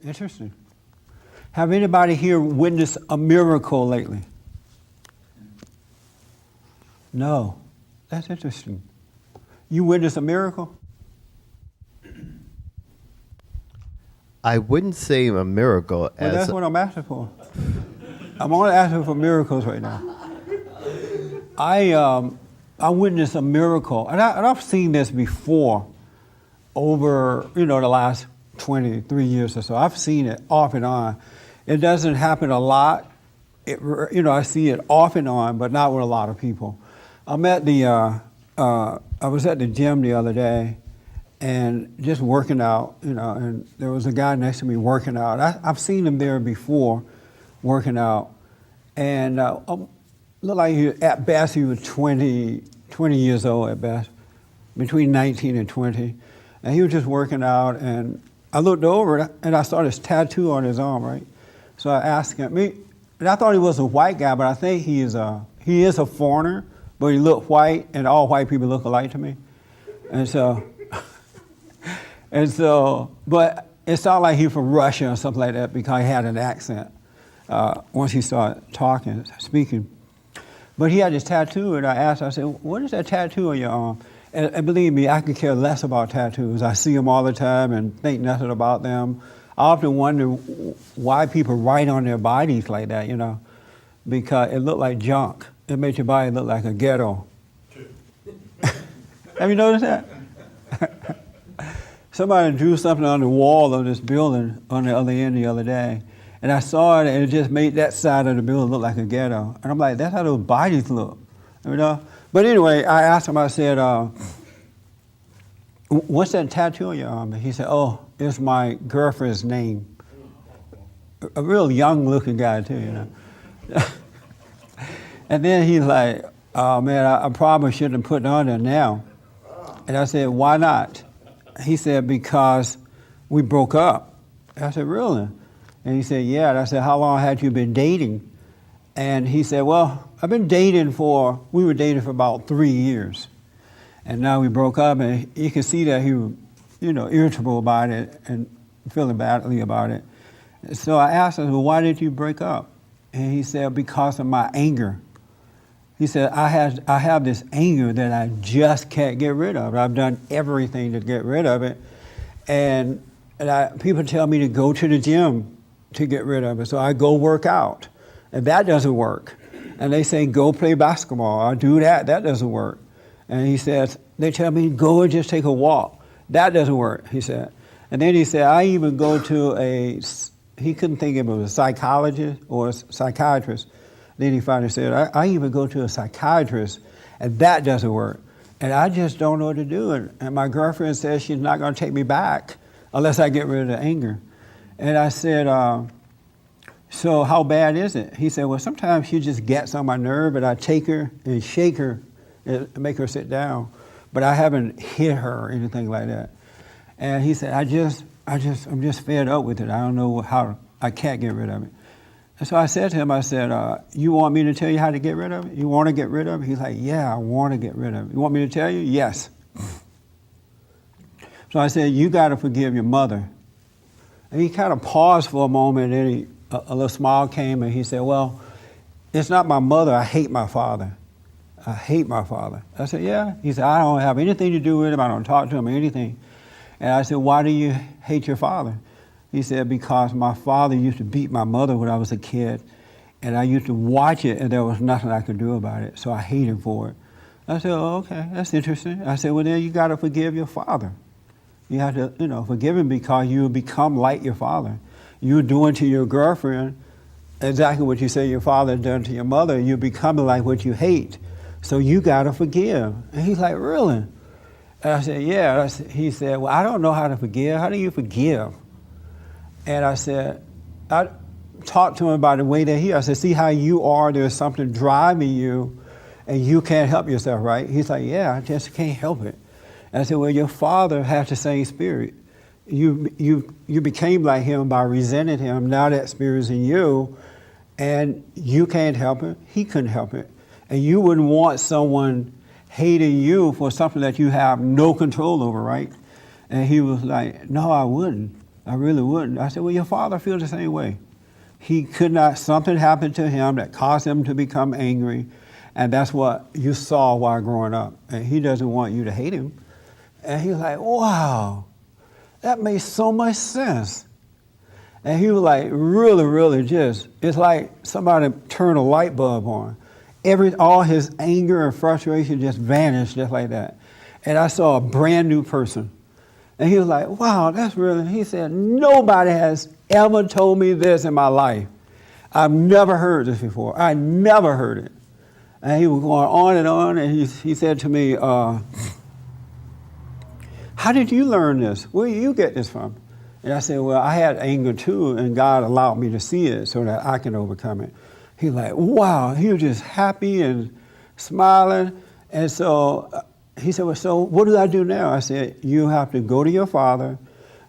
Interesting. Have anybody here witnessed a miracle lately? No. That's interesting. You witnessed a miracle? I wouldn't say a miracle Well, as that's what I'm asking for. I'm only asking for miracles right now. I witnessed a miracle, and I've seen this before over, the last 23 years or so. I've seen it off and on. It doesn't happen a lot. I see it off and on, but not with a lot of people. I was at the gym the other day and just working out, and there was a guy next to me working out. I've seen him there before working out, and looked like at best he was 20 years old at best, between 19 and 20. And he was just working out, and I looked over and I saw this tattoo on his arm, right? So I asked him, and I thought he was a white guy, but I think he is a foreigner, but he looked white, and all white people look alike to me. And so, but it sounded like he was from Russia or something like that because he had an accent once he started speaking. But he had this tattoo, and I said, what is that tattoo on your arm? And believe me, I could care less about tattoos. I see them all the time and think nothing about them. I often wonder why people write on their bodies like that, because it looked like junk. It makes your body look like a ghetto. Have you noticed that? Somebody drew something on the wall of this building on the other end the other day, and I saw it, and it just made that side of the building look like a ghetto. And I'm like, that's how those bodies look, But anyway, I asked him, I said, what's that tattoo on your arm? And he said, oh, it's my girlfriend's name. A real young-looking guy, too, And then he's like, oh, man, I probably shouldn't have put it on there now. And I said, why not? He said, because we broke up. I said, really? And he said, yeah. And I said, how long had you been dating? And he said, well, we were dating for about 3 years. And now we broke up, and you can see that he was, irritable about it and feeling badly about it. So I asked him, well, why did you break up? And he said, because of my anger. He said, I have this anger that I just can't get rid of. I've done everything to get rid of it. And people tell me to go to the gym to get rid of it. So I go work out. And that doesn't work. And they say, go play basketball. I'll do that. That doesn't work. And he says, they tell me, go and just take a walk. That doesn't work, he said. And then he said, I even go to he couldn't think if it was a psychologist or a psychiatrist. Then he finally said, I even go to a psychiatrist, and that doesn't work. And I just don't know what to do. And my girlfriend says she's not going to take me back unless I get rid of the anger. And I said, so how bad is it? He said, well, sometimes she just gets on my nerve, and I take her and shake her and make her sit down. But I haven't hit her or anything like that. And he said, I'm just fed up with it. I don't know how, I can't get rid of it. And so I said to him, you want me to tell you how to get rid of it? You want to get rid of it? He's like, yeah, I want to get rid of it. You want me to tell you? Yes. So I said, you got to forgive your mother. And he kind of paused for a moment, and then a little smile came, and he said, well, it's not my mother. I hate my father. I hate my father. I said, yeah. He said, I don't have anything to do with him. I don't talk to him or anything. And I said, why do you hate your father? He said, because my father used to beat my mother when I was a kid, and I used to watch it, and there was nothing I could do about it, so I hate him for it. I said, oh, okay, that's interesting. I said, well, then you got to forgive your father. You have to, forgive him because you become like your father. You're doing to your girlfriend exactly what you say your father done to your mother. You're becoming like what you hate. So you got to forgive. And he's like, really? And I said, yeah. He said, well, I don't know how to forgive. How do you forgive? And I said, I talked to him about the way that I said, see how you are, there's something driving you, and you can't help yourself, right? He's like, yeah, I just can't help it. And I said, well, your father has the same spirit. You became like him by resenting him. Now that spirit's in you, and you can't help it. He couldn't help it. And you wouldn't want someone hating you for something that you have no control over, right? And he was like, no, I wouldn't. I really wouldn't. I said, well, your father feels the same way. He could not, something happened to him that caused him to become angry. And that's what you saw while growing up. And he doesn't want you to hate him. And he was like, wow, that makes so much sense. And he was like, really, really just, it's like somebody turned a light bulb on. All his anger and frustration just vanished just like that. And I saw a brand new person. And he was like, wow, that's really, he said, nobody has ever told me this in my life. I've never heard this before. I never heard it. And he was going on, and he said to me, how did you learn this? Where did you get this from? And I said, well, I had anger too, and God allowed me to see it so that I can overcome it. He was like, wow, he was just happy and smiling. And so he said, well, so what do I do now? I said, you have to go to your father,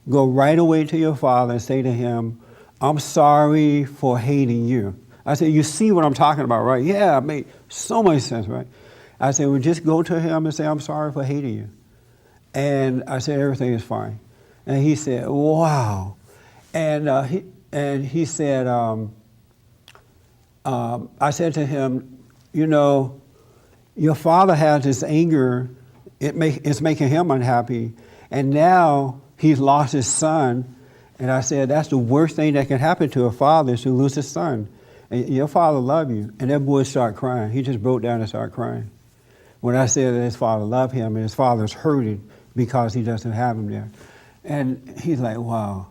go right away to your father and say to him, I'm sorry for hating you. I said, you see what I'm talking about, right? Yeah, it made so much sense, right? I said, well, just go to him and say, I'm sorry for hating you. And I said, everything is fine. And he said, wow. And he said, I said to him, you know, your father has this anger, it's making him unhappy, and now he's lost his son. And I said, that's the worst thing that can happen to a father is to lose his son. And your father loved you. And that boy started crying. He just broke down and started crying. When I said that his father loved him and his father's hurting because he doesn't have him there. And he's like, wow.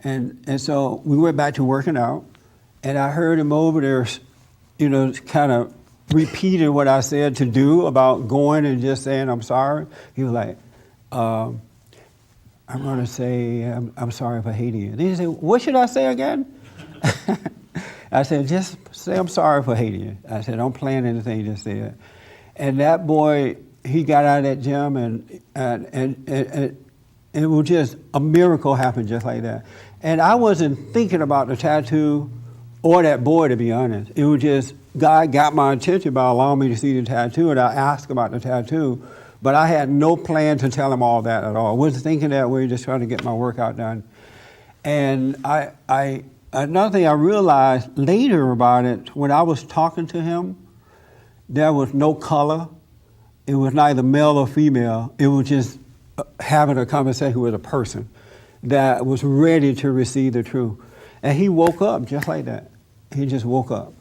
And so we went back to working out, and I heard him over there, you know, kind of repeating what I said to do about going and just saying, I'm sorry. He was like, I'm going to say, I'm sorry for hating you. And he said, what should I say again? I said, just say I'm sorry for hating you. I said, don't plan anything, just say it. And that boy, he got out of that gym, and it was just a miracle happened just like that. And I wasn't thinking about the tattoo or that boy, to be honest. It was just, God got my attention by allowing me to see the tattoo, and I asked about the tattoo, but I had no plan to tell him all that at all. I wasn't thinking that way, just trying to get my workout done. And another thing I realized later about it, when I was talking to him, there was no color. It was neither male or female. It was just having a conversation with a person that was ready to receive the truth. And he woke up just like that. He just woke up.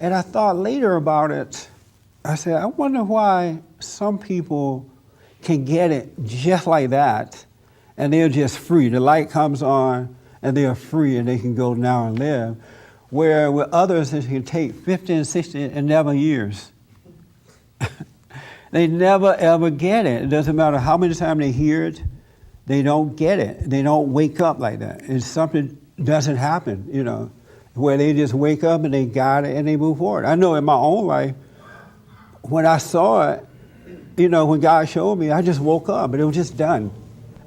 And I thought later about it, I said, I wonder why some people can get it just like that, and they're just free. The light comes on, and they are free, and they can go now and live. Where with others, it can take 50 and 60 and never years. They never, ever get it. It doesn't matter how many times they hear it, they don't get it. They don't wake up like that. It's something doesn't happen, you know, where they just wake up and they got it and they move forward. I know in my own life, when I saw it, you know, when God showed me, I just woke up, and it was just done.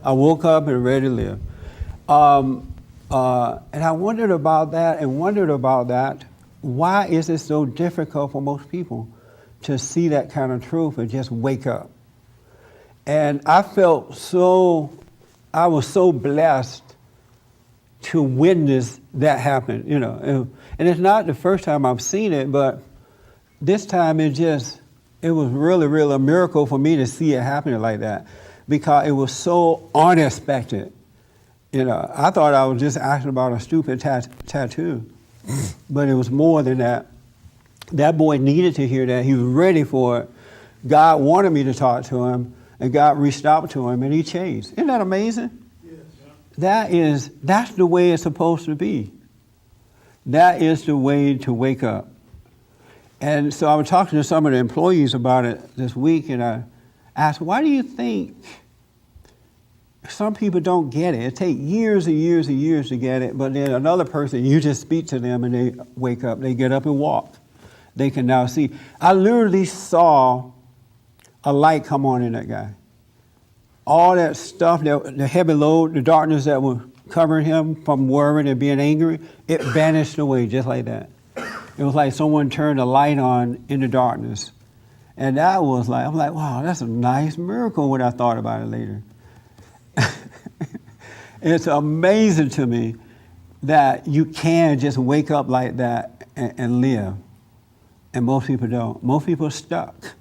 I woke up and ready to live. And I wondered about that. Why is it so difficult for most people to see that kind of truth and just wake up? And I was so blessed to witness that happen, you know. And it's not the first time I've seen it, but this time it was really, really a miracle for me to see it happening like that, because it was so unexpected. You know, I thought I was just asking about a stupid tattoo, but it was more than that. That boy needed to hear that. He was ready for it. God wanted me to talk to him, and God reached out to him, and he changed. Isn't that amazing? Yes. That's the way it's supposed to be. That is the way to wake up. And so I was talking to some of the employees about it this week, and I asked, why do you think some people don't get it? It takes years and years and years to get it, but then another person, you just speak to them and they wake up, they get up and walk. They can now see. I literally saw a light come on in that guy. All that stuff, the heavy load, the darkness that was covering him from worrying and being angry, it vanished away just like that. It was like someone turned a light on in the darkness. And that was like, I'm like, wow, that's a nice miracle when I thought about it later. It's amazing to me that you can just wake up like that and live. And most people don't. Most people are stuck,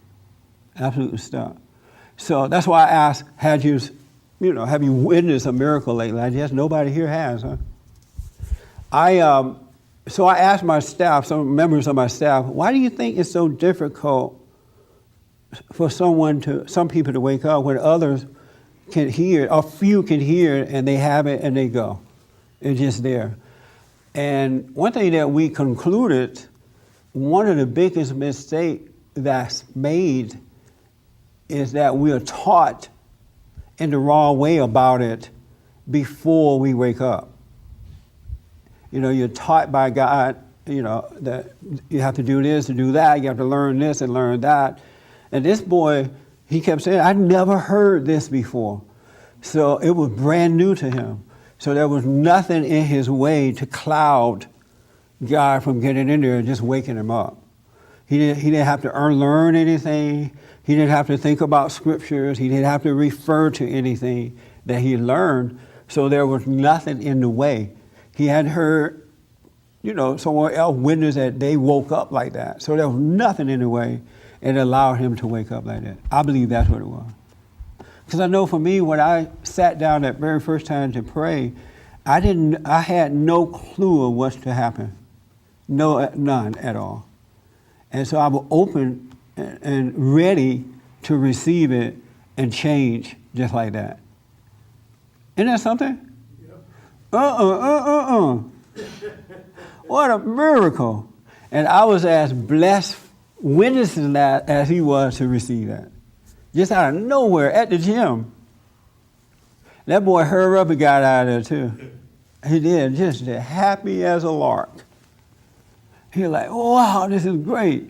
absolutely stuck. So that's why I asked, have you witnessed a miracle lately? I guess nobody here has, huh? So I asked my staff, some members of my staff, why do you think it's so difficult for some people to wake up when others can hear, a few can hear and they have it and they go. It's just there. And one thing that we concluded, one of the biggest mistakes that's made is that we are taught in the wrong way about it before we wake up. You're taught by God, that you have to do this to do that, you have to learn this and learn that. And this boy, he kept saying, I never heard this before. So it was brand new to him. So there was nothing in his way to cloud God from getting in there and just waking him up. He didn't have to unlearn anything. He didn't have to think about scriptures. He didn't have to refer to anything that he learned. So there was nothing in the way. He had heard, someone else witness that they woke up like that. So there was nothing in the way. It allowed him to wake up like that. I believe that's what it was. Because I know for me, when I sat down that very first time to pray, I had no clue of what's to happen. None at all. And so I was open and ready to receive it and change just like that. Isn't that something? What a miracle. And I was as blessed witnessing that as he was to receive that. Just out of nowhere at the gym. That boy hurried up and got out of there too. He did, just happy as a lark. He was like, wow, this is great.